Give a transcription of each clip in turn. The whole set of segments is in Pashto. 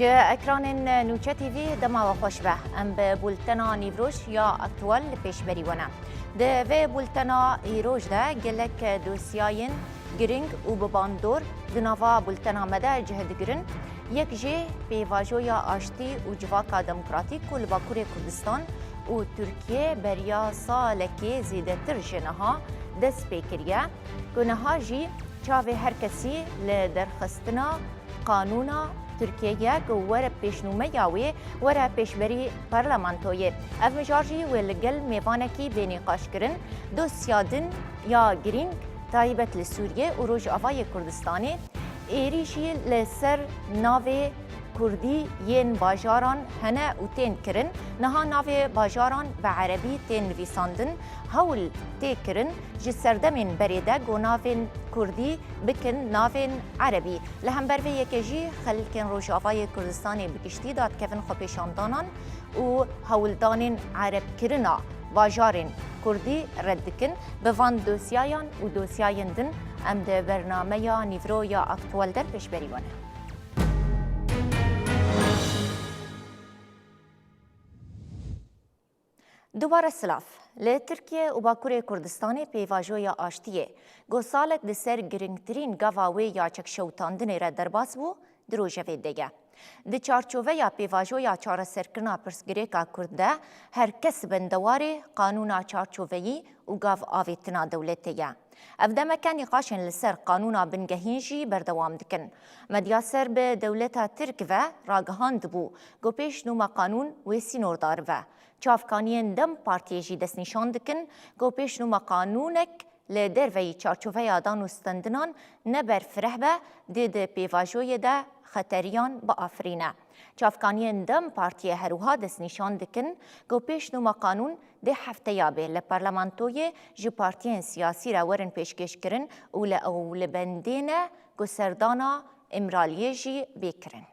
جا اکران نوچه تیوی دما و خوش به ام به بولتنا نیوروش یا اکتوال پیش بری ونه ده و بولتنا ایروش ده گلک دوسیاین گرینگ و بباندور دنوا بولتنا مده جهد گرن یک جه پیواجویا آشتی و جواکا دموکراتیک و لباکور کردستان و ترکیه بریا سالکی زیده تر جنها دست پیکریه گناها جی چاوه هر کسی لدرخستنا قانونا ترکیه یک وره پیشنومه یاوی وره پیشبری پارلمانتویه اف مجارجی و لگل میوانکی بینی قاش کرن دو سیادن یا گرینگ تایبت لسوریه و روش آوای کردستانی ایریشی لسر ناوی کردی ین باجاران هنه و تین کرن نها ناوی باجاران به عربی تین نویساندن هول تی کرن جسردمین بریده گو ناوین کردی بکن ناوین عربی لهم بروی یکیجی خلکن روش آوای کردستانی بکشتی داد کفن خو پیشاندانان و هولدانین عرب کرنا باجارین کردی ردکن به وان دوسیایان و دوسیاین دن ام ده برنامه یا نیورو یا اکتوال در پیش بریونه دوباره سلاف لترکیه و باکور کردستان پیواجویا آشتیه گو سالک دسر گرنگترین گاواوی یا چکشوتاندن را درباس بو دروژوی دیگه د چارچوبه یا پیواجویا چاره سرکنا پرسگریکا کرده هر کس بندواره قانونا چارچوبهی و گاو آویتنا دولتیه افدامه کن نقاشن لسر قانونا بنگهینجی بردوام دکن مدیاسر به دولتا ترک و راگهاند بو گو پیش نوما قانون ویسی نوردار و چافکانین دم پارتیجی دست نشان دکن گو پیش نوما قانونک لدر وی چارچوبه آدان و ستندنان نبر فره به دید پیواجوی ده خطریان با آفرینه. چافکانین دم پارتی هروها دست نشان دکن گو پیش نوما قانون ده هفته یابه لپارلمانتوی جو پارتیین سیاسی را ورن پیشکش کرن و لبندین گو سردانا امرالیه جی بیکرن.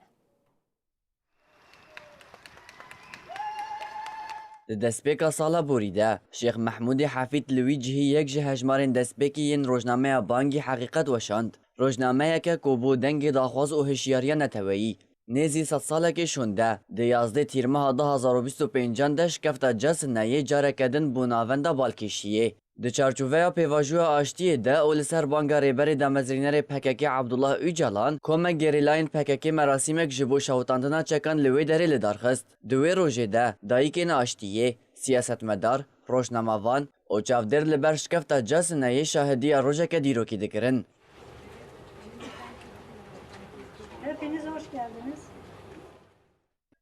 دستپیکا سالا بوریده شیخ محمود حفید لوی جهی یک جه هجمارین دستپیکی ین روزنامه بانگی حقیقت وشاند روزنامه که کوبو دنگ داخواز و هشیاریا نتویی نیزی 100 ساله که شونده ده 11 تیر ماه 2025 دش کفتا جس نیه جاره کدن بوناونده بالکشیه ده چارچوبه پیواجو آشتی ده اول سر بانگا ریبری دمزرینر پککی عبدالله اوجالان کومه گریلاین پککی مراسیمک جبو شوتاندنا چکان لوی داری لدارخست دوی روژه ده دایکین آشتیه سیاستمدار روشناموان و چافدر لبرش کفتا جس نیه شاهدی روژه که دیروکی دکرن Hepiniz hoş geldiniz.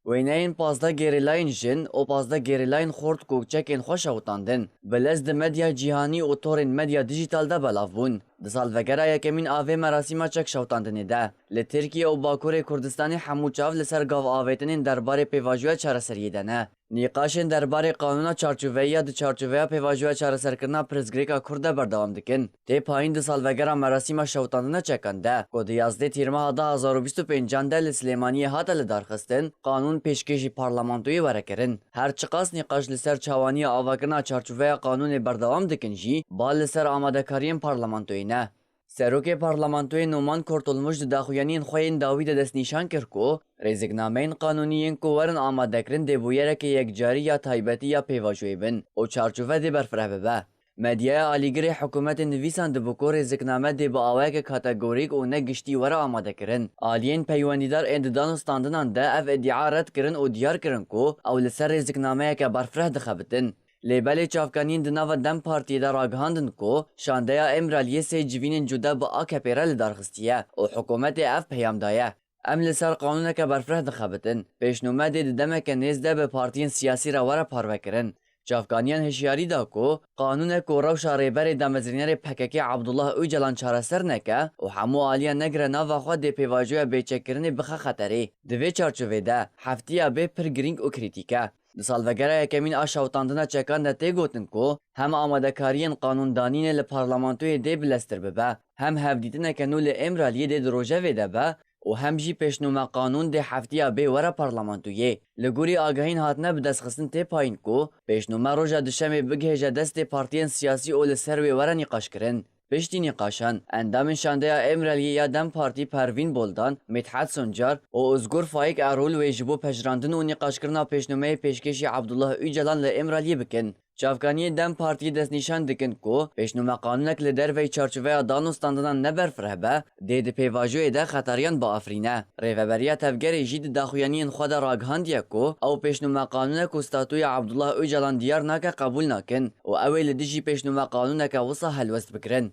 وینین 15 گریلاین جن و 15 گریلاین خورد کوکچکین خوش اوتاندن بلزد مدیا جیهانی و تورین مدیا دیجیتال ده بلاف بون ده سالوگره یکمین آوه مراسیما چک شوتاندنی ده لترکیه و باکور کردستانی همو چاو لسر گاو آویتنین درباره پیواجوه چارسریه ده نه نیقاشن درباره قانونا چارچوبه یا ده چارچوبه پیواجوه چارسرکرنا پرزگریکا کرده بردوام دکن ده پایین ده سالوگره مراسیما شوتاندنه چکنده که ده 11 تیر ماه 2025 ده لسلیمانیه هاته لدارخستن قانون پیشکشی پارلمانتوی ورکرن هر چقاس نقاش لسر چوانی آواکرنا چارچوبه قانون بردوام دکن جی با لسر آماده کارین پارلمانتوی نه سروک پارلمانتوی نومان کرتولموش داخویانین خوین داوید دست نشان کرد که ریزگنامین قانونیین که ورن آماده کرن دبویره که یک جاری یا تایبتی یا پیواجوی بن و چارچوبه دی برفره ببه مدیا آلیگری حکومت نویسان دبوکو ریزگنامه دی با آوه که کاتگوریک و نگشتی وره آماده کرن آلین پیواندیدار انددان و ستاندنان ده اف ادعا رد کرن و دیار کرن که او لسر ریزگنامه که برفره دخبتن لیبل چافکانین دناو دم پارتی در آگهاندن کو شانده امرالیه سی جوینین جدا با آکپیره لدارخستیه و حکومت اف پیام دایه ام لسر قانون که برفره دخبتن پیشنومه دید دمه که نیزده به پارتین سیاسی را وره پارو کرن چافکانیان هشیاری دا کو قانون کو روش ریبر دمزرینر پککی عبدالله اوجلان چارسر نکه و همو آلیا نگر ناوا خود دی پیواجوی بیچکرنی بخه خطری دوی چارچوه ده هفتیا به پرگرینگ و کریتیکه د سالوگره یکمین آشاوتاندنه چکان ده تی گوتن کو هم آماده کارین قانوندانین لپارلمانتوی دی بلستر ببه هم هفدیتنه که نول امرالیه دی دروژه ویده به و هم جی پیشنومه قانون دی هفتیا بی وره پارلمانتویه لگوری آگاهین هاتنه به دست خستن تی پایین کو پیشنومه روژه دوشنبه بگهیجه دست پارتین سیاسی اول سروی وره نقاش کرن پشتی نقاشان اندام شانده امرالی یا دم پارتی پروین بولدان مدحت سنجار و ازگور فایق ارول و جبو پجراندن و نقاش کرنا پیشنمه پیشکشی عبدالله اوجلان لامرالی بکن. چافکانی دم پارتی دست نشان دکن کو پیشنمه قانونک لدر و چارچوبه دانستاندن نبر فرهبه دید پیواجو ده خطریان با افرینه ریوبریا تفگر جید داخویانی خود راگهاندیا کو او پیشنمه قانونک استاتوی عبدالله اوجلان دیار ناکه قبول نکن و اویل دیجی پیشنمه قانونک وصا هلوست بکرن.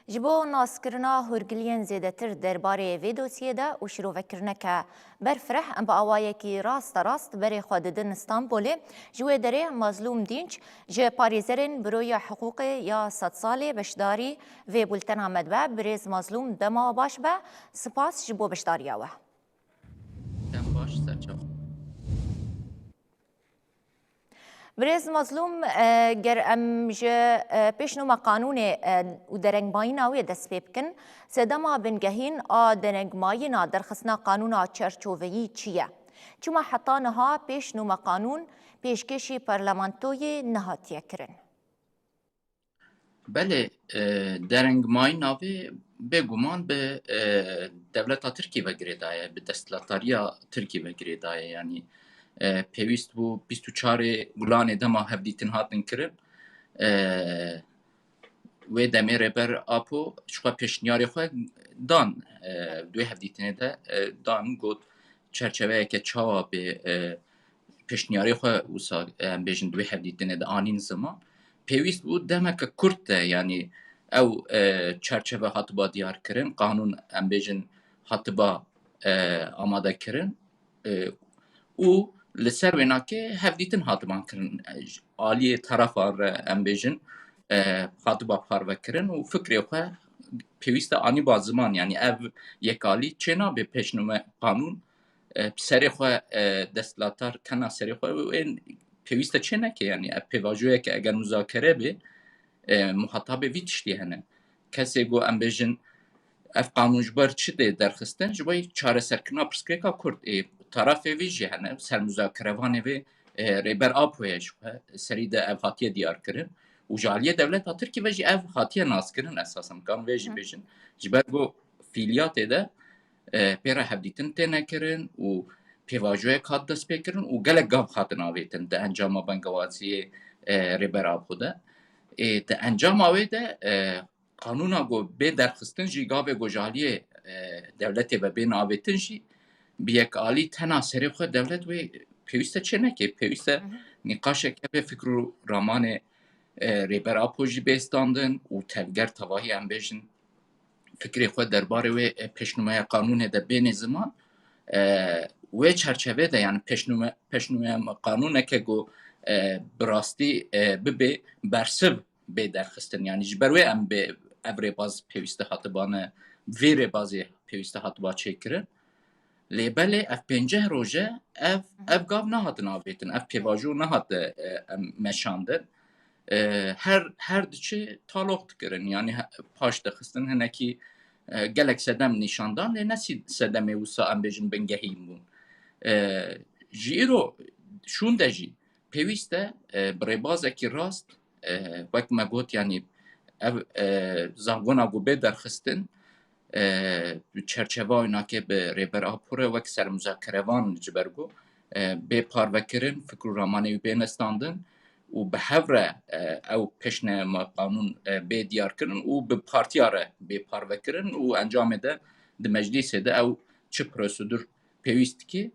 جبو ناسکرنا هرگلین زیدتر درباره وی دوسیه ده و شروع که برفرح ام با آوائه کی راست بری خوددن استانبولی جوه داره مظلوم دینچ جه پاریزرین بروی حقوق یا 100 سالی بشداری وی بولتن آمد به بریز مظلوم دما باش به سپاس جبو بشداری آوه. دم باش سرچاو. برز مظلوم گر ام جه پیشنما قانون و درنگ ماینا دست بکن سدما بنگهین درنگ ماینا در خصنا قانون چرچووی چیه؟ چما حتی نها پیشنما قانون پیشکشی پارلمانتوی نهاتیه کرن. بله درنگ ماینا بگومان به دولت ترکی وگریدایه به دستلاتاریا ترکی وگریدایه یعنی پیوست بو 24 گلان دما هفدیتن هاتن کرن و دمی ربر آپو شخوا پیشنیاری خواه دان دوی هفدیتنه ده دان گود چرچوه که چاوا به پیشنیاری خواه اوسا بیشن دوی هفدیتنه ده آنین زمان پیوست بو دما که کرد ده یعنی او چرچوه هاتبا دیار کرن قانون ام بیشن هاتبا آماده کرن او لسر وناکه هفدیتن هاتبان کرن آلی طرف ام بیشن هاتبا پارو کرن و فکر خواه پیوست آنی با زمان یعنی او یکالی چنا به پیشنومه قانون سری خواه دستلاتار کنا سری خواه و این پیوست چنه که یعنی پیواجوه که اگر مذاکره به محطاب وی تشتی هنه کسی گو ام بیشن اف قانون جبر چی ده درخستن جبای چاره سرکنا پرسکریکا کرد طرف وی جی هنه سر مذاکره وانه وی ریبر آپویش سری ده اف هاتیه دیار کرن و جالیه دولت ها ترکی وجی اف هاتیه ناز کرن اساسا مکان ویجی بیشن جبر گو فیلیات ده پیرا هفدیتن تینه کرن و پیواجوه کات دست بکرن و گلک گاب خاتن آویتن ده انجام بنگوازی ریبر آپو ده ده انجام آوی ده قانونا گو به درخستن جی گاوه گو جالیه دولتی و بین آویتن جی بیک آلی تنا سری خود دولت و پیوسته چه نکه پیوسته نقاشه که به فکر و رامان ریبر آپوژی بیستاندن و تفگر تواهی هم بیشن فکر خود درباره و پیشنمه قانون ده بین زمان و چرچوه ده یعنی پیشنمه قانونه که گو براستی ببه برسب به درخستن یعنی جبروی هم به ابری باز پیوسته حتبانه ویر بازی پیوسته حتبا چکرن لیبله اف 50 روزه اف گاو نهاتن آویتن اف پیواجو نهات مشاندن هر دچه تالوخت کرن یعنی پاش دخستن هنکی گلک سدم نشاندان نسی سدم اوسا ام بیجن بنگهیم بون جیرو شون ده جی پیوسته بری بازه کی راست وقت ما گوت یعنی زاگونا گو به درخستن چرچوه اینا که به ریبر آپوره وقت سر مذاکروان جبرگو به پاروکرن فکر رامانه به نستاندن و به هفره او پیشنه قانون به دیار کرن و به پارتیاره به پاروکرن و انجام ده ده مجلس ده او چه پروسیدور پیوست که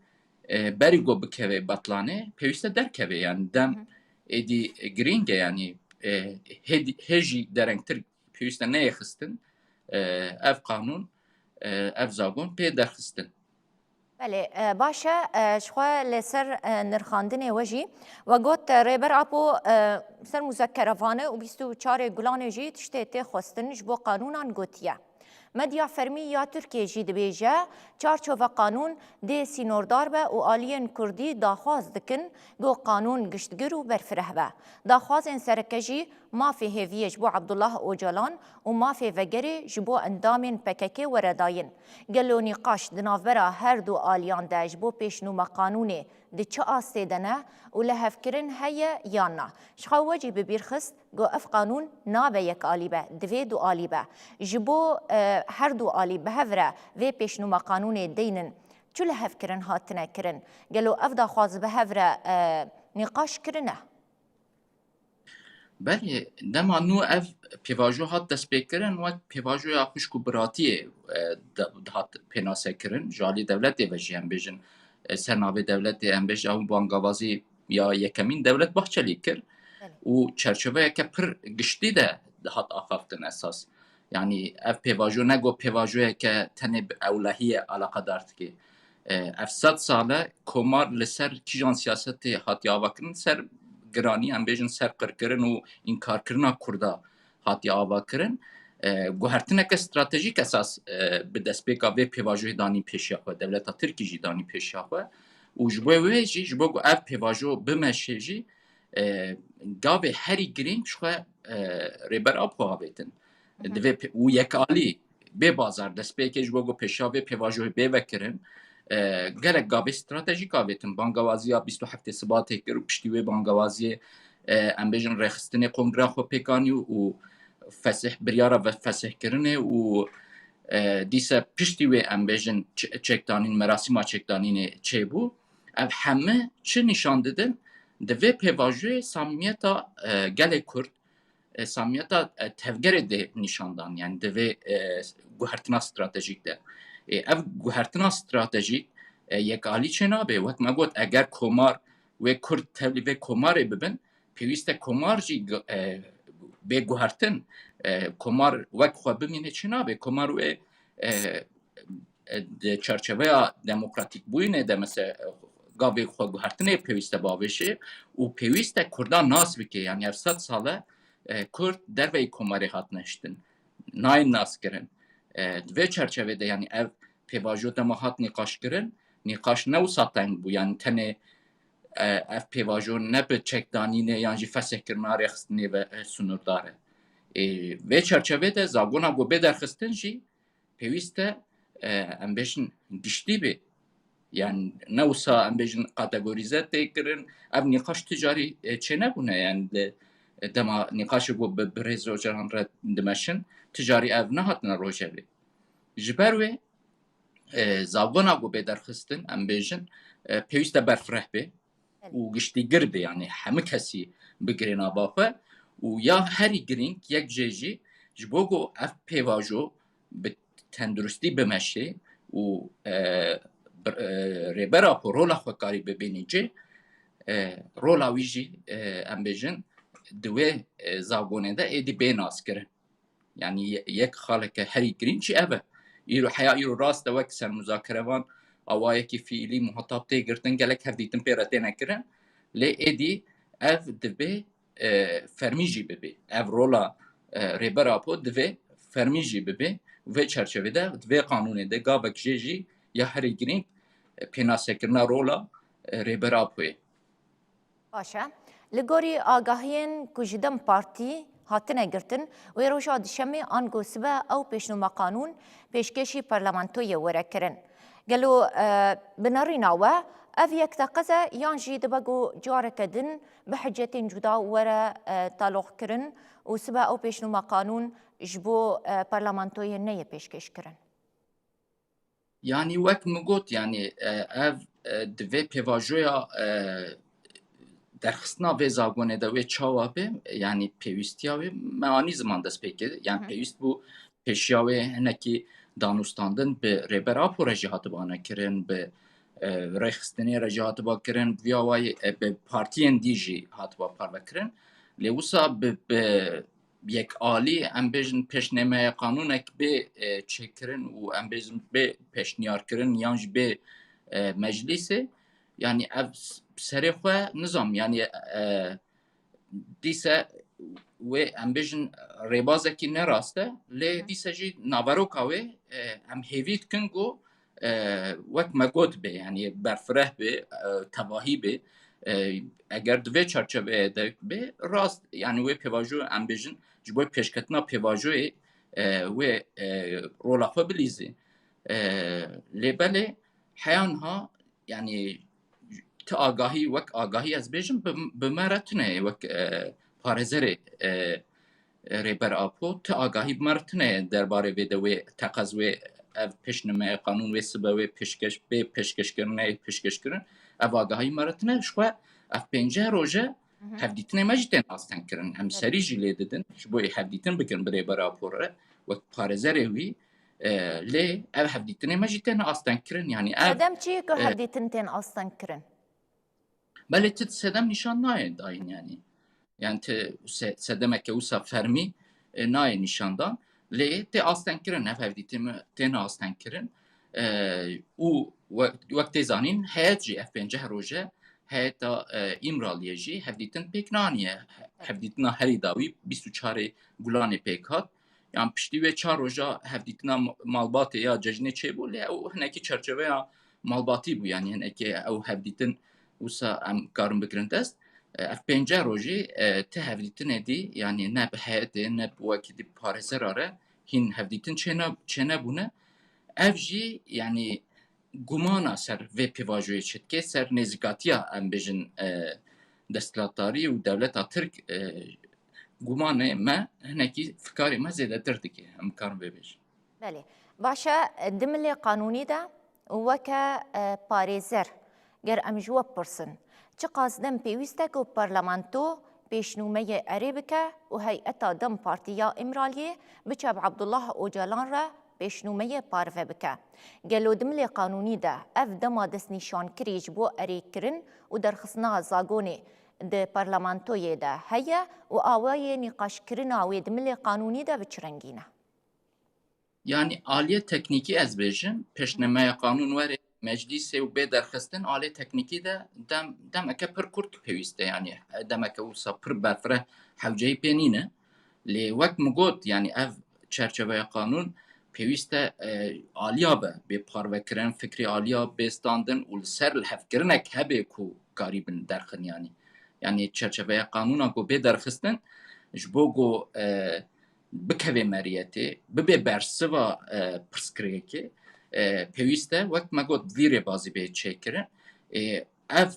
بری گو بکوه بطلانه پیوسته در کوه یعنی دم ایدی گرینگه یعنی هجی درنگتر پیوسته نیخستن اف قانون اف زاگون پی درخستن بله باشه شخوا لسر نرخاندن وجی و گوت ریبر آپو سر مذکروانه و 24 گلان جی تشتی خواستن جبو قانونان گوتیه مدیا فرمی یا ترکیه جی دبیجه چارچوب قانون دی سینوردار به و آلین کردی داخواز دکن گو قانون گشتگر و برفره به داخواز این سرکجی مافی هیویه جبو عبدالله اوجلان و مافی وگری جبو اندامین پککی ورداین گلو نقاش دنافبرا هر دو آلیان ده جبو پیشنوم قانون دی چه آستیدنه و لحفکرن هیا یانا شخواجی ببیرخست گو اف قانون نابه یک آلیبه دوی دو آلیبه جبو هر دو آلیبه هفره و پیشنوما قانون دینن چو لحفکرن هاتنه کرن گلو اف دا خواز به هفره نقاش کرنه بله دما نو اف پیواژو هات دست بکرن و پیواژو یا خوش کو براتی هات پناسه کرن جالی دولت دی وجی هم بیجن سرناوی دولت دی هم بیج اون بانگوازی یا یکمین دولت بحچلی کر و چرچوه که پر گشتی ده هات آفافتن اساس yani ev pêvajo ne got pêvajoye ke tenê bi ewlehiyê alaqa dar dike. Ev 100 sale komar li ser kîjan siyasetê hatiye avakirin ser giranî em bêjin ser qirkirin û înkarkirina Kurda hatiye avakirin. Guhertineke stratejîk esas bi destpêka vê pêvajoyê danî pêşiya xwe dewleta Tirkî jî danî pêşiya xwe û ji bo wê jî ji bo ku ev pêvajo bimeşe jî gavê herî girîng ji xwe rêber Apo avêtin. Divê û yekalî bê bazar destpêkê ji bo ku pêşiya vê pêvajoyê bê vekirin gelek gavê stratejîk avêtin. Bangewaziya 27 Sibatê kir û piştî wê bangewaziyê em bêjin rêxistinê komgira xwe pêkanî û fesih biryara fesihkirinê û dîse piştî wê em bêjin çekdanîn merasîma çekdanînê çêbû ev hemû çi nîşan didin di vê pêvajoyê samimiyeta gelê Kurd samimiyeta tevgerê de nîşandan yani di vê guhertina stratejîk de ev guhertina stratejîk yekalî çê nabe wek me got eger komar wê Kurd tevlî vê komarê bibin pêwîst e komar jî bê guhertin komar wek xwe bimîne çi nabe komar wê di çerçeveya demokratîk bûyînê de mesela gavê xwe guhertinê pêwîst e bavêşê û pêwîst e Kurdan nas bike yani ev 100 sale Kurd derveyî komarê hatine hiştin nayên naskirin di vê çerçevede yani ev pêvajo dema hat nîqaşkirin nîqaş ne wisa teng bû yani tenê ev pêvajo ne bi çekdanînê yan jî fesihkirina rêxistinê ve sunûrdar e vê çerçevê de zagona ku bê derxistin jî pêwîst e em bêjin giştî bê yani ne wisa em bêjin kategorîze tê kirin ev nîqaş ticarî çê nebûne yani dema nîqaşê ku bi rêz rojaran re dimeşin ticarî ev nehatine rojevê ji ber wê zagona ku bê derxistin em bêjin pêwîst e berfireh bê û giştîgir bê yani hemû kesî bigirin ava xwe û ya herî girîng yek jê jî ji bo ku ev pêvajo bi tenduristî bimeşe û rêbera xwe rola xwe karî bibînî cê rola wî jî em bêjin di wê zagonê de êdî bê naskirin yani yek xaleke herî girîng jî ev e îro heya îro rast e wek sermûzakerevan awayekî fiîlî muhatap tê girtin gelek hevdîtin pê re tê nekirin lê êdî ev divê fermî jî bibe ev rola rêbera Apo divê fermî jî bibe vê çerçevede divê qanûnê de gavek jê jî ya herî girîng pênasekirina rola rêbera Apoyê باشه لگوری آگاهین کجدم پارتی هاتنه گرتن و روشا دشمی آنگو سبه او پیشنما قانون پیشکشی پارلمانتوی وره کرن. گلو بناریناوه اف یک تقزه یانجی دبگو جاره کدن به حجتین جدا وره تالوخ کرن و سبه او پیشنما قانون جبو پارلمانتوی نیه پیشکش کرن. yani wek min got yani ev divê pêvajoya derxistina vê zagonê de wê çawa bê yani pêwîstiya wê me anî ziman dest pê kir yani pêwîst bû pêşiya wê hinekî danûstandin bi rêber Apo re jî hatiba nekirin bi rêxistinê re jî hatiba kirin vêya wayê bi partiyên dî jî hatiba parvekirin lê wisa bi yekalî em bêjin pêşnêmeya qanûnek bê çêkirin û em bêjin bê pêşniyarkirin yan jî bê meclîsê yani ev serê xwe nizam yani dîse wê em bêjin rêbazekî nerast e lê dîse jî naveroka wê em hêvî dikin ku wek me got bê yani berfireh bê tevahî bê eger di vê çerçeveyê de bê rast yani wê pêvajo em bêjin ji bo pêşketina pêvajoyê wê rola xwe bilîzê lê belê heya niha yani ت آگاهی وک آگاهی از بیشم بمرتنه وک پارزر ریبر آپو ت آگاهی بمرتنه درباره ویدوی تقاضی پیشنمه قانون و سبب پیشکش به پیشکش کردن اف آگاهی مرتنه شو اف پنجه روزه هفدیتن مجتن آستن کردن هم سری جلی دادن شبوی هفدیتن بکن برای برای پوره و پارزه وی لی اف هفدیتن مجتن آستن کردن یعنی اف سدم چی که هفدیتن تن آستن کرن بله تد سدم نشان ناید آین yani te sedeme ke usa fermi naye nişandan le te aslen kirin hevditimi te aslen kirin u vakti zanin heyetci f5 roje heyeta imraliyeci hevditin pek naniye hevditina heri davi 24 gulani pek hat yani pişti ve çar roja hevditina malbatı ya cejne çebu le o heneki çerçeve ya malbatı bu yani heneki o hevditin usa am karın bikirin dest اف پنجه روزی ته هفدیتن ادی یعنی نه به هده نه به وقتی پارسر آره هین هفدیتن چه بونه اف جی یعنی گمانا سر و پیواجوی چت که سر نزگاتیا ام بجن دستلاتاری و دولت ترک گمانه ما هنکی فکاری ما زیاده درده که هم کارم ببیش بله باشه دمل قانونی ده وکا پارێزەر گەر ئەم ژوە بپرسن چ قازدەم پێویستە و پەرلەمانتۆ پێشنومەیە ئەرێ بکە و هەیئەتا دەم پارتیا ئیمرالیێ بچە بە عەبدوڵڵاه ئۆجالان را پێشنومەیە پارڤە بکە گەلۆ دملێ قانونی ده ئەف دەما دەستنیشانکریش بۆ ئەرێکردن و دەرخستنا زاگۆنێ د پەرلەمانتۆیێ ده هەیە و ئاوایê nîqaşkirina wê dimilê qanûnî de bi çi rengî ne Yani aliye tekniki ez bêjim pêşnemaya qanûn were meclîsê û bê derxistin aliye teknîkî de demeke pir kurt pêwîst e yani demeke wisa pir berfireh hewceyî pê nîne lê wek min got yani ev çerçeveya qanûn pêwîst e aliya be bê parvekirin fikrî aliya bêstandin û li ser li hevkirinek hebe ku karî bin derxin yani çerçeveya qanûna ku bê derxistin ji bo ku bikeve meriyetê bibe bersiva pirsgirêkê pêwîst e wek me got vî rêbazî bê çêkirin ev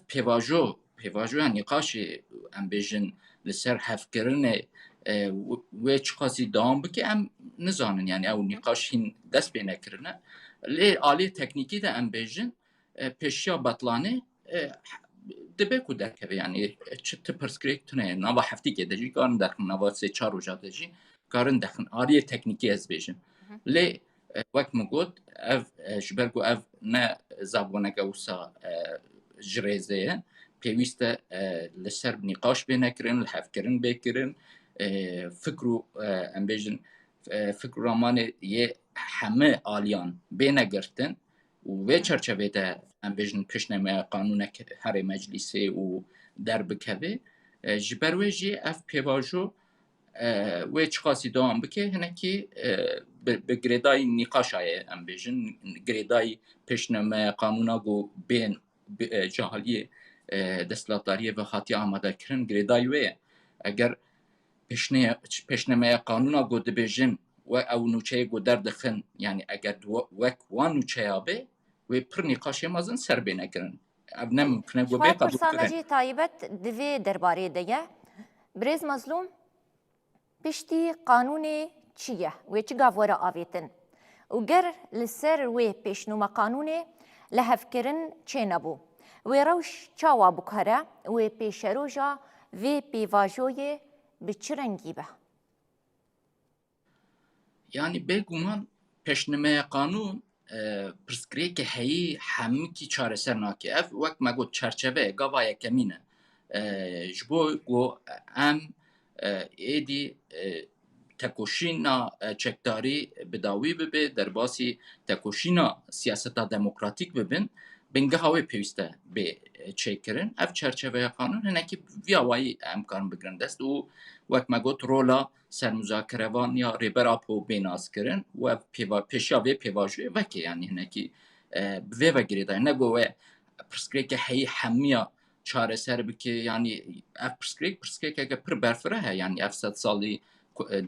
pêvajoya nîqaşê em bêjin li ser hevkirinê wê çi qasî dawam bike em nizanin yani ew nîqaş hîn dest pê nekirine lê aliyê teknîkî de em bêjin pêşiya betlanê dibe ku derkeve yani çi ti pirsgirêk tune nava heftîkê de jî karin derxin nava sê çar roja de jî karin derxin aliyê teknîkî ez bêjim lê wek min got ev ji ber ku ev ne zaboneke wisa ji rêzê ye pêwîst e li ser nîqaş bê nekirin li hevkirin bê kirin fikr û em bêjin fikr û ramanê yê hemû aliyan bê negirtin û vê çerçevê de em bêjin pêşnemeya qanûnek herê meclîsê û derbikeve ji ber wê jî ev pêvajo wê çi qasî dawam bike hinekî bi girêdayî nîqaşa ye em bêjin girêdayî pêşnemeya qanûna got bên cahaliyê desthilatdariyê ve hatiye amadekirin girêdayî wê ye eger pêşnemeya qanûna got dibêjin we ew nûçeyê got derdixin yani eger wek wan nûçeya bê wê pir nîqaşê mezin ser bê nekirin ev nemimkin e got bê qebûl kirin Jî taybet divê derbarê de ye Birêz Mazlûm piştî qanûnê çi ye wê çi gav were avêtin û ger li ser wê pêşnûma qanûnê li hevkirin çê nebû wê rewş çawa bikare wê pêşeroja vê pêvajoyê bi çi rengî be yani bêguman pêşnemeya qanûn pirsgirêkê heyî hemûkî çareser nake ev wek me got çerçeve gava yekemîn e ji bo ku em êdî tekoşîna çekdarî bi dawî bibe derbasî tekoşîna siyaseta demokratîk bibin bingeha wê pêwîst e bê çêkirin ev çerçeveya qanûn hinekî vî awayî em karin bigirin dest û wek me got rola sermûzakerevan ya rêber apo bê naskirin û ev pêşiya vê pêvajoyê veke yani hinekî bi vê vegirêdayî ne got we pirsgirêkê heyî hemûya çareser bike yani ev pirsgirêkeke pir berfireh e yani ev sed salî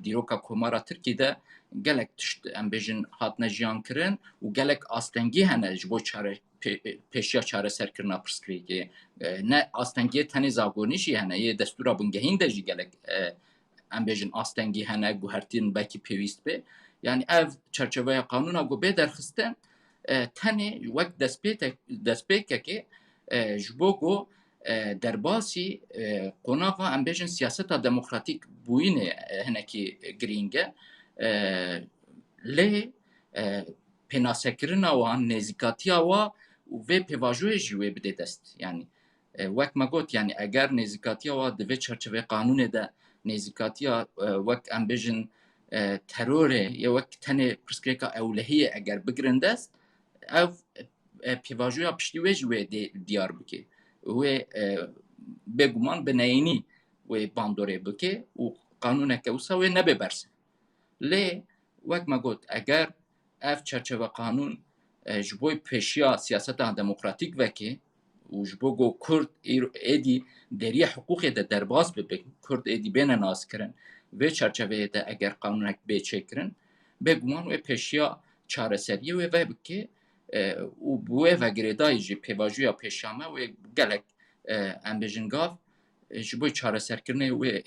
dîroka komara Tirkî de gelek tişt em bêjin hatine jiyan kirin û gelek astengî hene ji bo پیشیا چاره سرکرنا پرسکریکی نه آستنگی تنی زاگونیشی هنه یه دستورا بنگهین دجی گلک ام بیجن آستنگی هنه گوهرتین بکی پیویست به یعنی اف چرچوه قانونا گو به درخستن تنی وقت دسپیکه که جبو گو درباسی قناقا ام بیجن سیاستا دموکراتیک بوینه هنکی گرینگه لی پناسکرنا وان نزیکاتیا و پیواژوی جوی بده دست یعنی وقت ما گفت یعنی اگر نزیکاتیا و دوی چرچوه قانون ده نزیکاتیا وقت ام بیجن تروره یا وقت تنه پرسکریکا اولهیه اگر بگرنده است او پیواژویا پشتی وی جوی دیار بکه و بگمان بناینی و باندوره بکه و قانون که اوسا و نبه برسه لی وقت ما گفت اگر اف چرچوه قانون جبوی پیشیا سیاست دموکراتیک وکه و جبو گو کرد ایدی دری حقوق ده درباز ببین کرد ایدی بین ناز کرن و چرچوه ده اگر قانونک بیچه کرن بگمان و پیشیا چاره سریه و بکه و بوه و گریدای جی پیواجویا پیشامه و گلک امبیجنگاف جبوی چاره سرکرنه و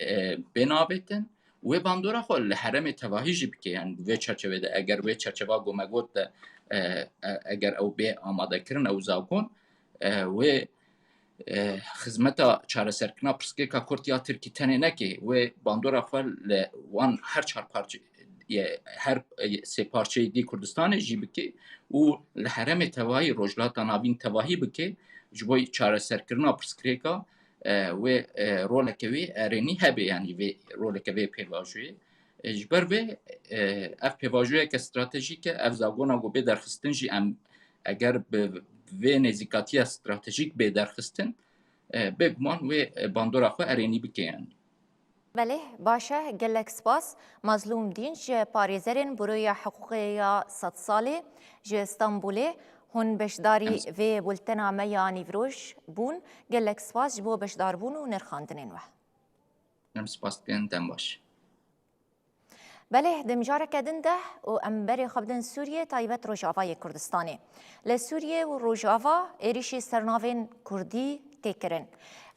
بنابتن و باندورا خو لحرم تواهی جی بکه یعنی و چرچوه ده اگر و چرچوه گومگوت ده اگر او به آماده کرن او زاگون و خدمتا چاره سرکنا پرسکه که کورتیا ترکی تنه نکی و باندورا خو وان هر چهار پارچه هر سه پارچه دی کردستان جی بکه و لحرم تواهی روجلات نابین تواهی بکه جبوی چاره سرکرنا پرسکه که و رولکوی رنی هبه یعنی و رولکوی پیواژوی جبر و اف پیواژوی که استراتژیک اف زاگونا گو به درخستن جی ام اگر به و نزیکاتی استراتژیک به درخستن بگمان و باندورا خو رنی بکه یعنی بله باشه گلک سپاس مظلوم دین جه پاریزرین بروی حقوقی 100 ساله جه استانبوله هون بشداری و بولتنا میانی وروش بون گلک سپاس جبو بشدار بون و نرخاندنین و نم سپاس دم باش بله دمجاره کدن ده و امبری خبدن سوریه تایبت روجاوای کردستانی لسوریه و روجاوا ایریشی سرناوین کردی تکرن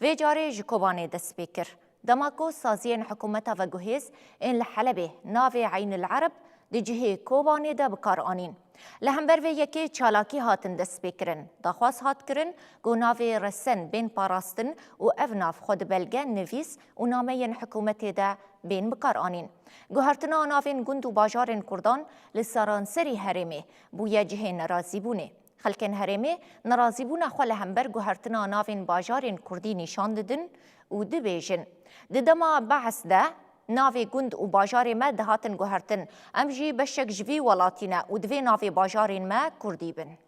و جاره جکوبانی دست بکر دماغو سازين حكومتها وجهز إن لحلبة نافي عين العرب دجهي كوباني دا بكارانين لهمبر في يكي چالاكي هاتن دست بكرن دخواس هات كرن گو نافي رسن بين باراستن و افناف خود بلغن نفيس و نامين حكومتي دا بين بكارانين گو هرتنا نافين گندو باجارن كردان لساران سري هرمي بو يجهي نرازي بونه خلکن هرمه نرازی بونه خو لهمبر گو هرتنا نافين باجارن كردي نشان ددن و دبیجن ددما بحث ده ناوی گند و باجار ما دهاتن گوهرتن امجی بشک جوی ولاتینا و دوی ناوی باجارین ما کردی بن.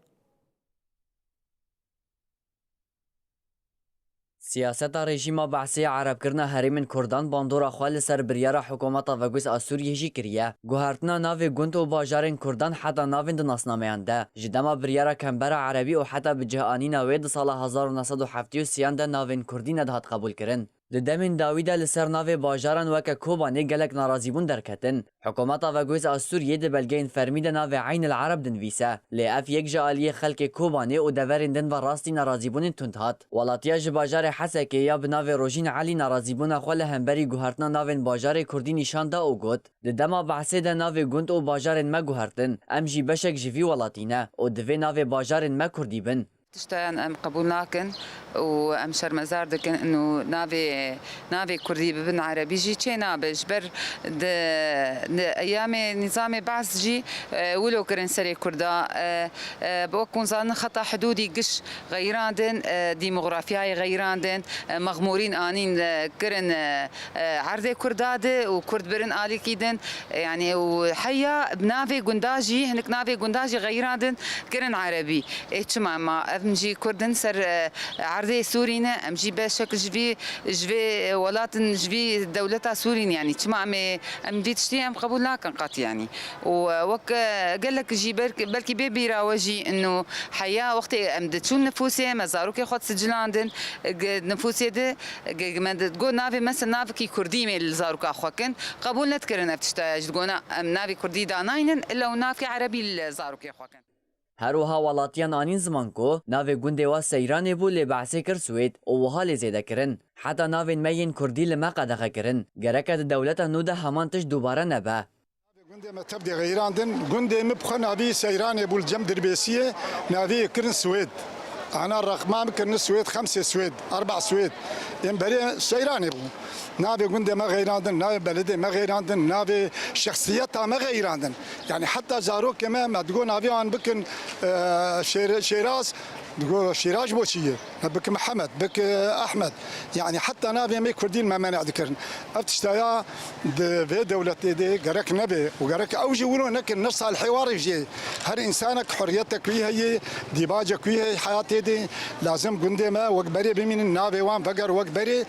سیاست رژیم بعثی عرب کرنا هرمن کردان باندورا خوال سر بریار حکومت و گوز آسوریه جی کریه گوهرتنا ناوی گند و باجارین کردان حتی ناوین دناسنامه ده جدما بریار کمبر عربی و حتی بجهانی نوید سال 1973 ده ناوین کردی ندهات قبول کرن ددمن داویدا لسر ناوی باجاران وکه کوبانی گلک ناراضیبون درکتن حکومت و گوز آسوریه ده بلگین فرمید ناوی عین العرب دنویسه لاف یک جالی خلک کوبانی و دورندن و راستی ناراضیبون تندهات ولاتیا ج باجار حسکه یا بناوی روژین علی ناراضیبون خو لهمبری گوهرتنا ناوین باجار کردی نشان ده او گوت ددما بحث ده ناوی گند و باجارن ما گوهرتن امجی بشک جوی ولاتینه او دوی ناوی باجارن ما کردی بن تشتان ام قبول ناكن وام شرمزار دكن انه نافي كردي ببن عربي جي تشينا بجبر د ايام نظام بعث جي ولو كرن سري كردا بوكون زان خطا حدودي قش غيراندن ديموغرافياي غيراندن مغمورين انين كرن عرضي كرداد وكرد برن الي كيدن يعني وحيا بنافي قنداجي هنك نافي قنداجي غيراندن كرن عربي تشما امجي كردن سر عرضي سورينا امجي بشكل جبي ولاتن جبي دولتها سورين يعني تما ام في تشتي ام قبول لكن قط يعني وك قال لك جي بلكي بيبي راوجي انه حياه وقت ام تشو نفوسي مزاروك خد سجلاندن نفوسي ده ما تقول نافي مثلا نافي كي كردي ميل زاروك اخوكن قبول نتكرن تشتا تقول ام نافي كردي داناين الا ونافي عربي زاروك اخوكن هروها ولاتیان آنین زمان کو ناو گونده و سیران بو لی بحثی کر سوید او وها لی زیده کرن حتی ناوین مین کردی لما قدقه کرن گرکت دولت نوده همان تش دوباره نبه گونده ما تبدی غیراندن گونده مبخوا ناوی سیران بو الجم دربیسیه ناوی کرن سوید أنا الرقم كن سويد 5 سويد 4 سويد ينبري سيراني بو نابي قندة ما غيراندن نابي بلدي ما غيراندن نابي شخصيتها ما غيراندن يعني حتى زاروك كمان ما تقول نابي عن بكن شيراز تقول شيراج بوشية بك محمد بك أحمد يعني حتى نابي ما كردين ما مانع ذكرن أفتشتايا في دولة دي قرك نبي وقرك أوجي ولو نك نص الحوار يجي هر إنسانك حريتك فيها هي ديباجك فيها حياتي دي لازم قندة ما وقبري بمين النابي وان بقر وقبري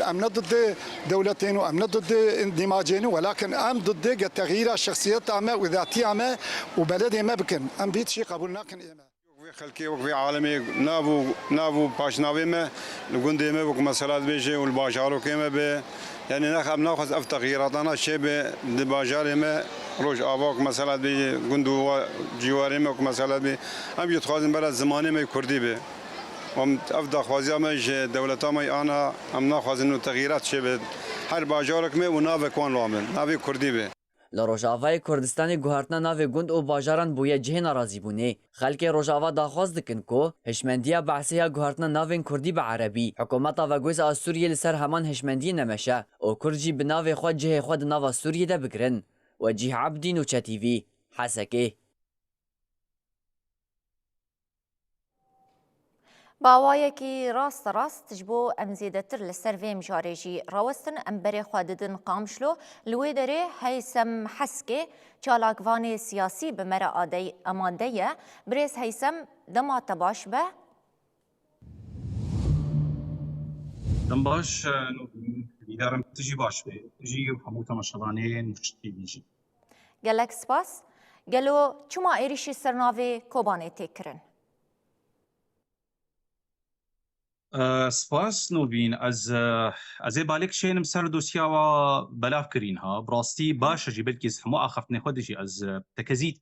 أم ضد دولتين وأم ضد اندماجين ولكن أم ضد تغيير الشخصيات ما وذاتية ما وبلدي ما بكن أم بيت شيء قبولناكن إيما خلقي وقفي عالمي نافو باش نافي ما الجندي ما بك مسألة بيجي والباجارو كيما ب يعني ناخذ اف تغييرات انا شيء بالباجار ما روج اباك مسألة بي جندو جواري ما مسألة بي ام يتخاذن بلا زماني ما كردي به ام افضل خوازي ما دولتا ما انا ام ناخذ انه تغييرات شيء هر باجارك ما ونافي كون لامن نافي كردي به لروجاوای کردستانی گوهرتنا ناو گوند او باجاران بویا جهن رازی بونه خلک روجاوا داخواست دکن کو هشمندیا بحثیا گوهرتنا ناوین کردی به عربی حکومت و گوز از سوریه لسر همان هشمندی نمشه او کردجی به ناو خود جه خود ناو سوریه ده بگرن و جیه عبدی نوچه تیوی حسکه باوایەکی ڕاست تجبۆ ئەم زیێدەتر لەسەر vê mijarê ڕاوەستن ئەمبەرێ خوا دidin قامشلۆ li wê derê Heysem Heskê çalakvanê siyasî bi me re amade ye birêz Heysem dema te baş be دم باش لیدرم تجی باش به تجی همو تماشاوانه نوشتی بیجی gelek spas gelo çima êrişî ser navê Kobanê tê kirin سپاس نوبین از بالک شینم سر دوسیا و بلاف کرین ها براستی باشه جی بلکی همو آخفتنی خودشی از تکزیت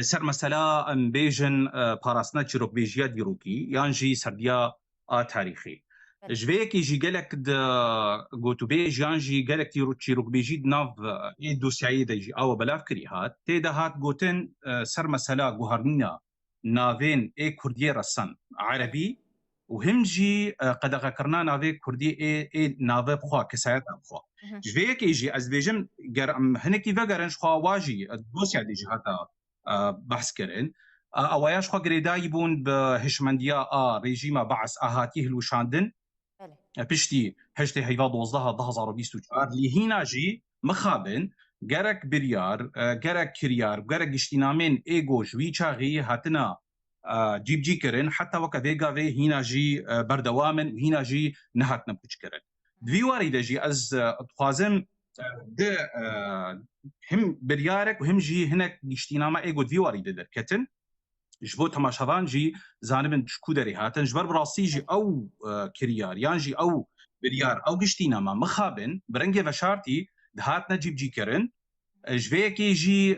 سر مثلا ام بیجن پاراسنا چیروک بیجیا دیروکی یانجی سردیا تاریخی جوی کی جی گلک د گوتو بیج یانجی گلک چیروک بیجی ناو ای دوسیایی دی او بلاف کری هات تی ده هات گوتن سر مثلا گوهرنینا ناوین ای کردی رسن عربی وهم جي قد كرنا نافي كردي اي نافي بخوا كسايات بخوا جوي كي يجي از بيجم هنكي فغرنش خوا واجي دوسيا دي جهاتا بحث كرن اواياش خوا غريدا يبون بهشمنديا ريجيما بعث اهاتيه الوشاندن بشتي هشتي هيفا 12 2024 اللي هنا جي مخابن جرك بريار جرك كريار جرك اشتنامين ايجو جوي چاغي هاتنا جيب جي كرن حتى وقت فيغا في هنا جي بردوامن هنا جي نهات نبوش كرن دويواري دا جي از تخازم ده هم بريارك وهم جي هناك اشتناما ايجو دويواري دا دركتن جبو تماشاوان جي زانبن شكو داري هاتن جبر براسي جي او كريار يان جي او بريار او اشتناما مخابن برنجي وشارتي دهات نجيب جي كرن جويكي جي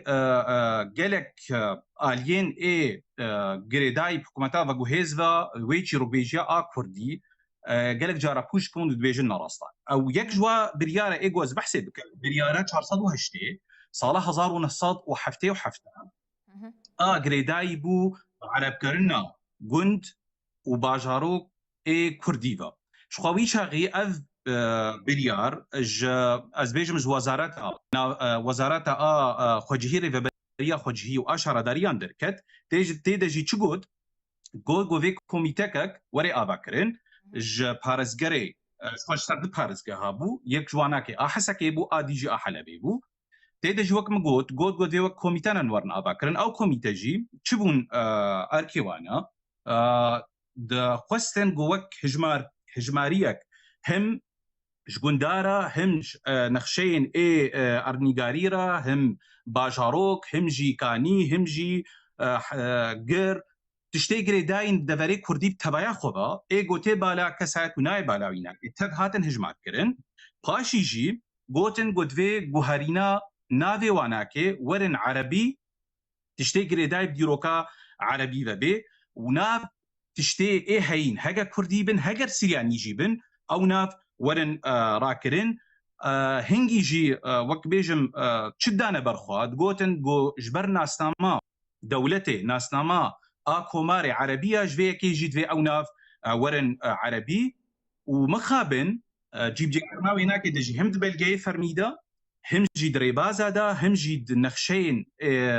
جالك آلين اي جريداي بحكومتا وجوهزوا ويتشي روبيجيا كردي جالك جارا بوش كون دويجن ناراستا او يك جوا بريارة ايجوز بحسب بريارة 408 صالح 1907 وحفتا جريداي بو عرب كرنا جند وباجاروك اي كرديفا شخوي شاغي اذ بريار از بيجمز وزارتا خوجهي ريفبريا خوجهي واشاره داريان دركت تيجي تشغود گووی کمیتکک وری آبکرین ج پارسگری خوش سرد پارسگه هابو یک جواناکی آحسکی بو آدیجی آحلبی بو تیجی وقت مگود گود وی کمیتان ورن آبکرین او کمیتجی چبون ارکیوانا د خوستن گوک هجماریک هم جگندارا هم نخشين اي ارنيغاريرا هم باجاروك هم جي كاني هم جي غير تشتيغري داين دفري كردي بتبايا خوبا اي غوتي بالا كسات وناي بالاوينا اتك هاتن هجمات كرن باشي جي غوتن غودفي غوهارينا نافي واناكي ورن عربي تشتي گرێدای دیرۆکە عربی بەبێ و ناف تشتي اي هين هەگە کوردی بن هەگەر سریانیژی بن ئەو ناف وەرن ڕاکردن هەنگیژی وەک بێژم چدانە بەرخوا گوتن گۆ ژبەر ناسنامە دەولەتێ ناسنامە ئا کۆمارێ عربیە ژوەیەکێژی دوێ ئەو ناف وەرن عربی و مخابن جیبجێکردناوی ناکێ دەژی هەم بەلگەیە فەرمیدە هم جی درێبازادا هم جی نەخشەیەن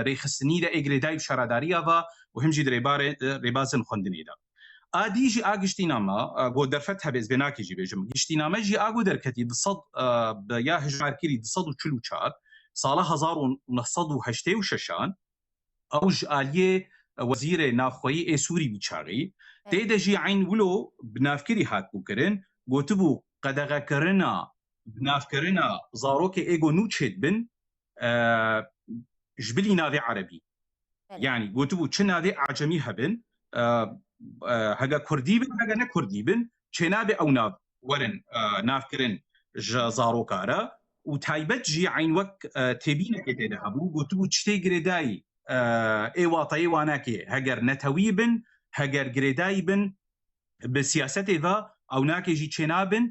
ڕێخستنیدا ئێگرێدای شارەداریاوە و هم جی ڕێبازن خوێندنیدا ئادیژی ئاگشتینامە گۆ دەرفەت هەبێز بێ ناکێژی بێژم گشتینامەژی ئاگۆ دەرکەتی یا هژمارکیری 244 ساڵە 1986 ئەوژ ئالیێ وەزیرێ ناوخۆیی ئێسووری بیچاغی تێدەژی عین ولۆ بنافکری هاتبووکردن گوتبوو قەدەغەکردنا بنافکردنا زارۆکێ ئێگۆ نوچێت بن ژبلی ناوێ عربی یعنی گوتبوو چ ناوێ عجەمی هەبن هەگە کوردی بن هەگە نە کوردی بن چێ نابێ ئەو ناو وەرن نافکردن زارۆکارە و تایبەت ژی عین وەک تێبینەکە تێدا هەبوو گوتبوو شتێ گرێدایی ئێواتەیە واناکێ هەگەر نەتەوی بن هەگەر گرێدایی بن بە سیاسەتێڤە ئەو ناکێژی چێنابن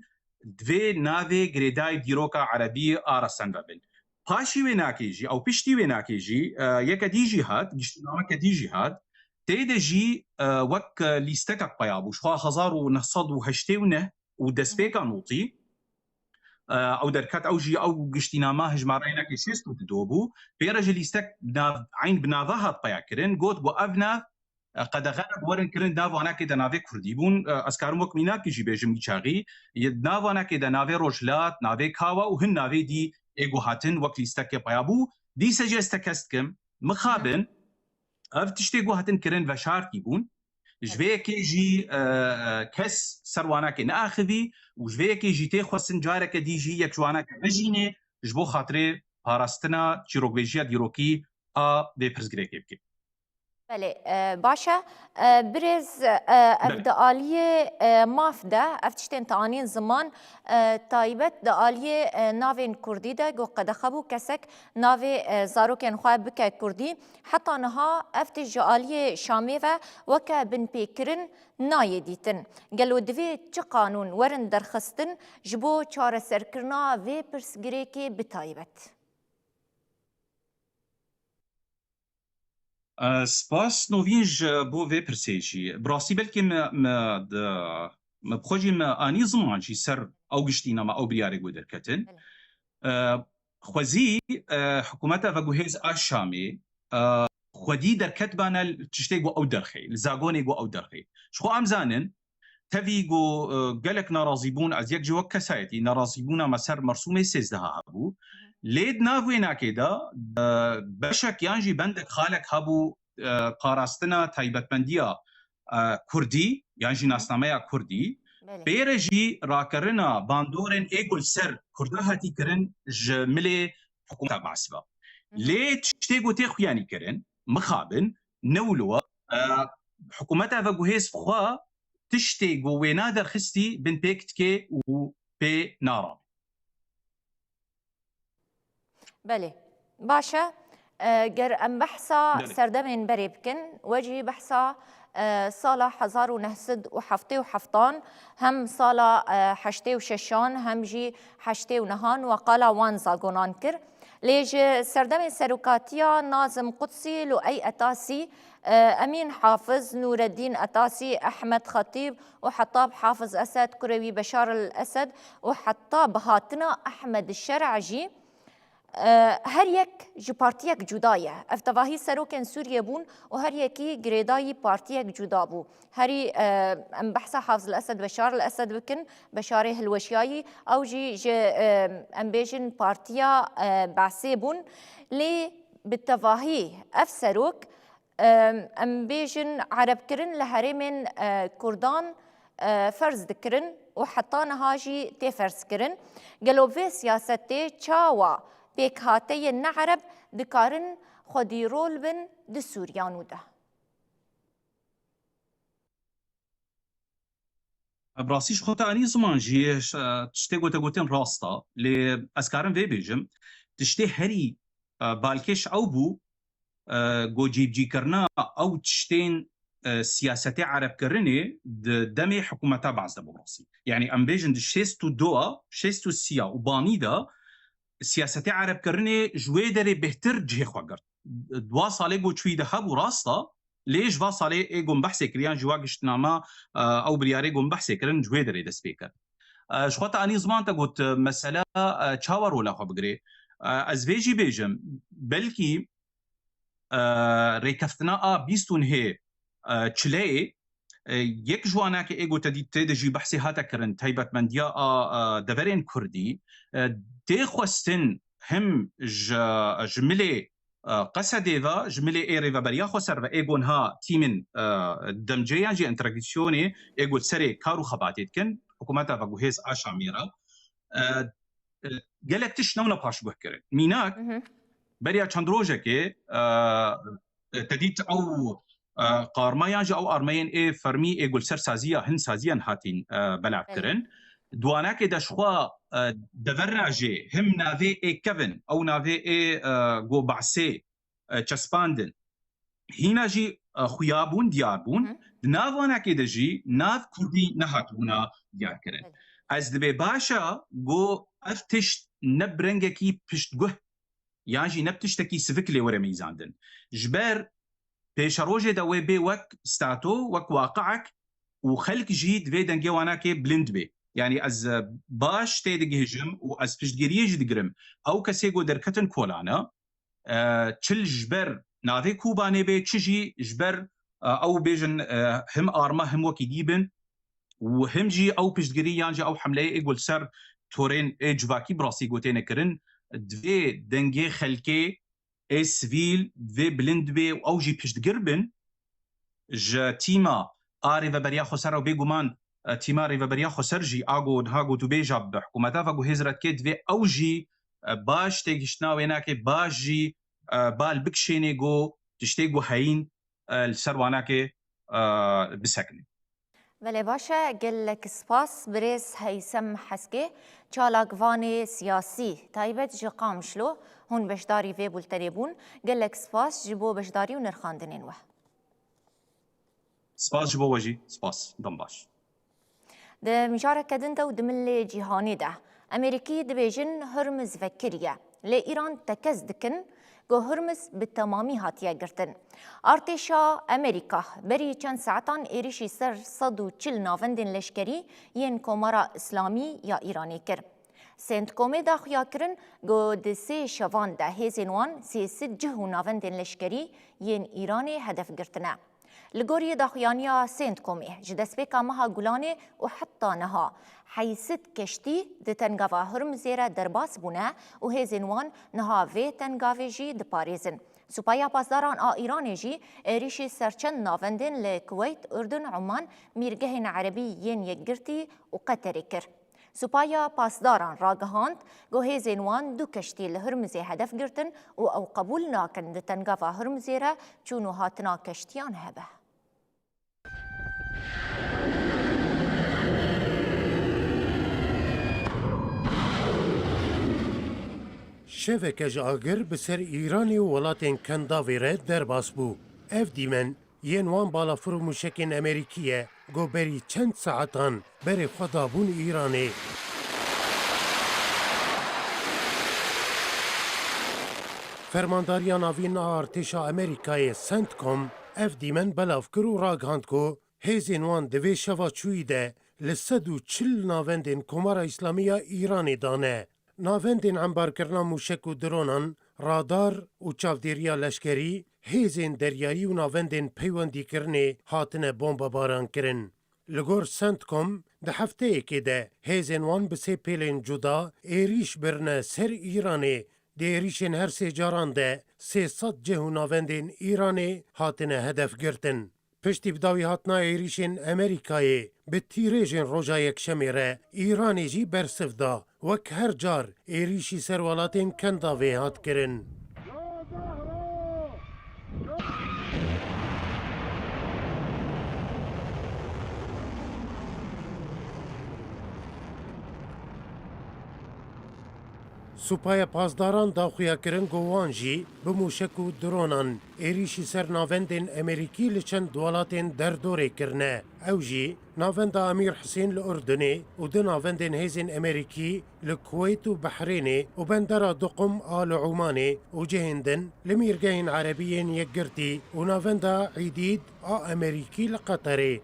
دوێ ناوێ گرێدای دیرۆکە عربی ئارەسەن ببن پاشی وێ ناکێژی ئەو پشتی وێ ناکێژی یەکە دیژی هات گشتنامەکە دیژی هات تێدەژی وەک لیستەکە قەیابوو شخوا 1989 و دەستپێکە نووتی ئەو دەرکات ئەوژی ئەو گشتینامە هژمارەی ناکێ 62 بوو پێرەژە لیستەک عین بناوە هات پەیاکردن گوت بۆ ئەڤنا قەدەغەرە وەرنکردن ناواناکێدا ناوێ کوردی بوون ئەسکارم وەک میناکیژی بێژم میچاغی ناواناکێدا ناوێ ڕۆژلات ناوێ کاوە و هەن ناوێ دی ئێگۆ هاتن وەک لیستەکێ پەیا بوو دیسەجێ ئەستەکەستکەم مخابن ئەف تشتێک بۆ هاتن کردن ڤەشارتی بوون ژوەیەکێژی کەس سەرواناکێ نەئاخوی و ژوەیەکێژی تێخواستن جارێکە دیژی یەک جواناکە بەژینێ ji bo xatirê parastina çîrokbêjiya dîrokî a vê pirsgirêkê bike. بله باشه برز افدالیه ماف ده افتشتن تانین زمان تایبت دالیه ناوین کردی ده گو قد خبو کسک ناوی زاروکن خواه بکه کردی حتی نها افتش جالیه شامی و وکه بن پیکرن نایه دیتن گلو دوی چه قانون ورن درخستن جبو چاره سرکرنا و پرسگیره که بتایبت سپاس نوینج بۆ vê pirsêjî birastî belkî me bixwejî me anî ziman jî ser ew giştînama ew biryarê got derketin xwezî hikûmeta veguhêz a Şamê xwedî derketbane tiştê got ew derxê li zagonê got ew derxê ji xwe em zanin tevî got gelek nerazîbûn ez yek ji wek kesayetî nerazîbûna me ser mersûmê sêzdeha hebû لید ناوی ناکیدا بشک یانجی بندک خالق هبو پاراستنا تایبەتمەندیە کوردی یانجی ناسنامەیە کوردی بێرەژی ڕاکردنا باندۆرên ئێگول سەر کوردە هاتی kirin ji milê حکومەتا ماسبە لێ tiştê got tê xuyanî kirin mixabin newlowe حکومەتا veguhêz xwe tiştê got wê naderxistî bin pêk dike û pê naram بله باشه گر ام بحثا سردمین بری بکن وجی بحثا سال 1977 هم سال 86 هم جی 89 وقالا وان زاگونان کر لیج سردمین سروکاتیا ناظم قدسی لو ای اتاسی امین حافظ نور الدین اتاسی احمد خطیب وحطاب حافظ اسد كروي بشار الاسد وحطاب هاتنا احمد الشرعجي هر یک جو پارتیک جدایه افتواهی سروکن سوریه بون و هر یکی گریدای پارتیک جدا بو هری ام بحث حافظ الاسد بشار الاسد بکن بشار هلوشیایی او جی ام بیجن پارتیا بعثی بون لی بالتواهی اف سروک ام بیجن عرب کرن لحرمن کردان فرض دکرن و حتی نهاجی تی فرض کرن گلو في سیاستی چاوا پێک هاتەیە نەعەرەب دikarin xwedî rol bin di Sûriyan û de. براسî ji xwe anî ziman jî tiştê gotin rast e lê ez karim vê bêjim tiştê herî balkêş ew bû گو جیبجی کرنا او تشتين سیاستی عرب کرنه دم حکومت بعض دبوراسی يعني ام بيجن شيستو دوا شيستو سيا وباني دا سیاستی عرب کرنه جوی داره بهتر جه خواگر دوا ساله گو چوی ده هبو راستا ليش va ساله ايگون بحث كريان جواگشت نامه او برياري گون بحث کرن جوی داره دست بيكر شخوات اني زمان تا قلت مسألة چاور ولا خو بگري از ویجی بیجم بلکی ریکفتنا بیستون هی چلی یک جوانا که ایگو تدید تدجی بحثی هاتا کرن تایبت مندیا دورین کردی دی خواستن هم جمله قصدی و جمله ایری و بریا خسر و ایگون ها تیمن دمجیان جی انتراکسیونی ایگو سری کارو خباتید کن حکومتا و گوهیز آشامیرا گلک تش نونا پاش گوه کرن میناک بریا چند روزه که تدید او قارمایان جا او ارمین ای فرمی ای گل سر سازیا هن سازیان هاتین بلعب کرن دوانا که دشخوا دورجه هم ناوی ای کوین او ناوی ای گو بعثی چسپاندن هینا جی خویابون دیاربون ناوانا که دجی ناو کردی نهاتونا دیار کرن از دبی باشا گو افتشت نبرنگه کی پشت گوه یعنی نبتشتکی سفکلی وره میزاندن جبر پیش روزه دوی بی وک ستاتو وک واقعک و خلق جید وی دنگی وانا که بلند بی یعنی از باش تیدگی هجم و از پشتگیریه جدگرم او کسی گو درکتن کولانا چل جبر ناوی کوبانه بی چجی جبر او بیجن هم آرما هم وکی دیبن و هم جی او پشتگیری یعنی او حمله ایگول سر تورین ای جواکی براسی گوتینه کرن دوی دنگی خلقی ای سویل دوی بلند بی و او جی پشتگر بن جا تیما آری و بریا خسر و بگومان تیما ری و بریا خسر جی آگو نهاگو تو بیجا بحکومتا و گو هزرت که دوی او جی باش تیگشتنا وینا که باش جی بال بکشینی گو تشتی گو هین السروانا که بسکنی ولی باشه گلک سپاس بریز هیسم حسکه چالاگوان سیاسی تایبت جی قامشلو هون بشداری وی بولتری بون گلک سپاس جبو بشداری و نرخاندنین وه سپاس جبو وجی سپاس دم باش ده مشاركة دنتا ودمل جهاني ده أمريكي دبيجن هرمز فكرية لإيران تكز دكن جو هرمز بالتمامي هاتيا قرتن ارتشا أمريكا بري چند ساعتان إيريشي سر صدو چل نافندن لشكري ين كومارا إسلامي يا إيراني كر سنت كومي دا خيا كرن جو دسي شوان ده هيزنوان سي ست جهو نافندن لشكري ين إيراني هدف قرتنا لگوری داخیانیا سنت کومی جدسبیکا مها گولانه و حتی نها حیثت کشتی ده تنگاوا هرمزیره درباس بونه و هزینوان نها وی تنگاوی جی ده پاریزن. سپایا پاسداران ایران جی ریشی سرچند ناوندن لکویت، اردن، عمان، میرگهن عربی ین یکگرتی و قطری کر. سپایا پاسداران راگهاند گوه زینوان دو کشتی لهرمزی هدف گرتن و او قبول ناکن ده تنگاوا هرمزیره چونو هاتنا کشتیان هبه. شەوێکەژ ئاگر بەسەر ئیرانی و وڵاتێن کەنداڤێرە دەرباس بوو. ئەف دیمەن یەن وان باڵافڕ و موشکên ئەمریکیە گۆبەری چەند سەعەتان بەرێ خۆدابوون ئیرانê. فەرمانداریya navîn a artêşa Amerîkayê CENTCOM ev dîmen belav kir û ragihand ku hêzên wan di vê şeva çûyî de li 140 navendên Komara İslamiya ya Îranê dane. Navendên embarkirina mûşek û dronan, radar û çavdêriya leşkerî, hêzên deryayî û navendên peywendîkirinê hatine bombebaran kirin. Li gor CENTCOM di hefteyekê de hêzên wan bi sê pêlên cuda êrîş birine ser Îranê. Di êrişên her sê caran de 300 cih û navendên Îranê hatine hedef girtin. Piştî bidawî hatina êrişên Amerîkayê bi tîrêjên roja yekşemê re Îranê jî bersiv da wek her car êrişî ser welatên Kendavê hat kirin. سوپای پاسداران داخویا کرن گوان جی بموشک و درونان ایریشی سر ناوندین امریکی لچند دولاتین در دوره کرنه. او جی ناوند امیر حسین لأردنی و ده ناوندین هیزین امریکی لکویت و بحرینی و بندر دقم آل عمانی و جهندن لمیرگهین عربیین یکگرتی و ناوند عیدید امریکی لقطری.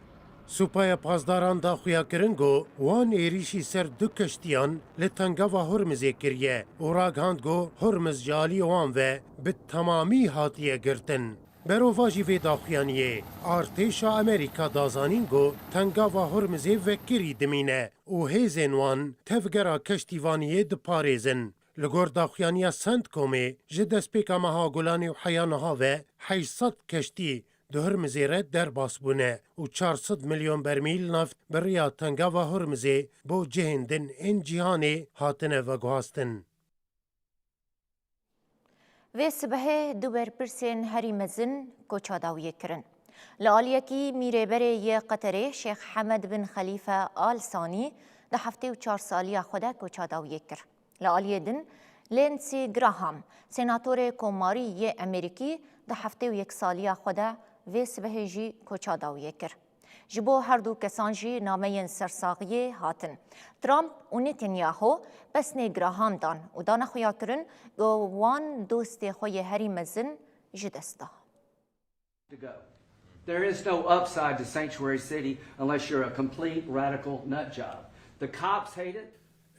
سوپای پاسداران داخویا کرنگو وان ایریشی سر دو کشتیان لتنگاوا هرمزی کریه و راگهاندگو هرمز جالی وان و به تمامی هاتیه گرتن. بروواجی و داخویانیه ارتشا امریکا دازانینگو تنگاوا هرمزی وکری دمینه و هیزن وان تفگرا کشتیوانیه دپاریزن. لگور داخویانیا سنتکومه جدسپیکا مها گولانی و حیانها و 800 کشتی ده هرمزی رد در باس بونه و 400 میلیون برمیل نفت بریا تنگاوا هرمزی بو جهندن این جیهانی هاتنه و گواستن. و سبه دوبر پرسین هری مزن کوچاداوی کرن. لعالیکی میره بره یه قطره شیخ حمد بن خلیفه آل ثانی ده هفته و 4 سالی خدا کوچاداوی کر. لعالی دن لینسی گراهام سناتور کوماری یه امریکی ده هفته و 1 سالی خدا و سبه جی کوچاداوی کر. جبو هر دو کسان جی نامه سرساغیه هاتن. ترامپ و نتانیاهو بس نگراهام دان و دان خویا کرن وان دوست خوی هری مزن جدستا. There is no upside to Sanctuary City unless you're a complete radical nut job. The cops hate it.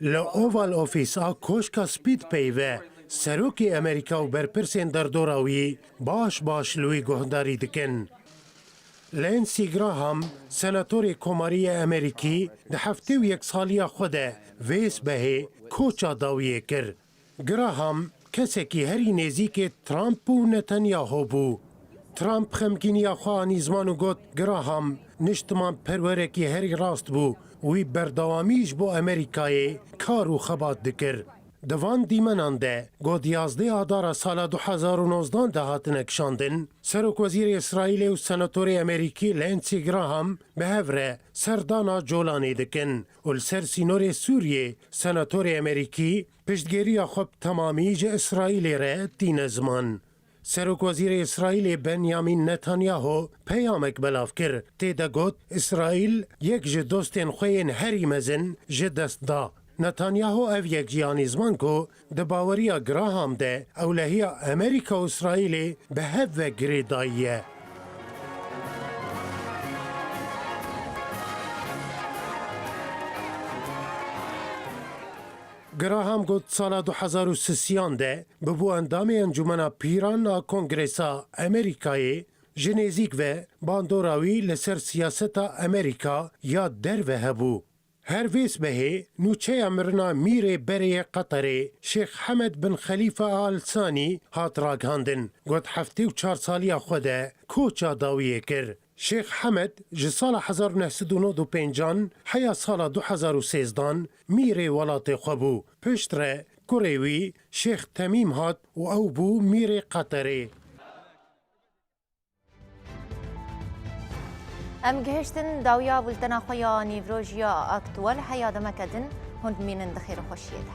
لأوال اوفیسا کوشکا سپید پیوه سروکی امریکا و برپرسین در دوراوی باش لوی گهداری دکن. لینسی گراهام سناتور کوماری امریکی ده هفته و 1 سالی خوده ویس بهی کوچا داویه کر. گراهام کسی که هری نزیک ترامپ و نتانیاهو بو. ترامپ خمگینیا خواه زمانو گوت گراهام نشتمان پروره که هری راست بو وی بردوامیش بو امریکای کارو خبات دکر. دوان دیمنان ده گود 11 آدار سال 2019 ده هاتن اکشاندن سروک وزیر اسرائیل و سناتور امریکی لینسی گراهام به هفره سردانا جولانی دکن و لسر سینور سوریه سناتور امریکی پشتگیری خوب تمامی جه اسرائیل ره دین زمان. سروک وزیر اسرائیل بنیامین نتانیاهو پیامک بلاف کر تیده گوت اسرائیل یک جه دوستین خوین هری مزن جه دست دا. نتانیاهو او یک جیانی زمان کو ده باوریا گراهام ده اولهی امریکا و اسرائیل به هفه گریداییه. گراهام گفت سال 2013 ده ببو اندام انجمن پیران کنگرسا امریکایی جنیزیک و باندوراوی لسر سیاست امریکا یا در و هبو. هر ویس بهی نوچه امرنا میر بری قطری شیخ حمد بن خلیفه آل ثانی هات راگهاندن گوت 7 و 4 سالی خوده کوچا داویه کر. شیخ حمد جسال 1995 حیا سال 2013 میر ولات خوبو پشت ره کوریوی شیخ تمیم هات و او بو میر قطری. ام گهشتن داویا بولتنا خویا نیوروژیا اکتوال حیا دمکدن هند مینن دخیر خوشیده.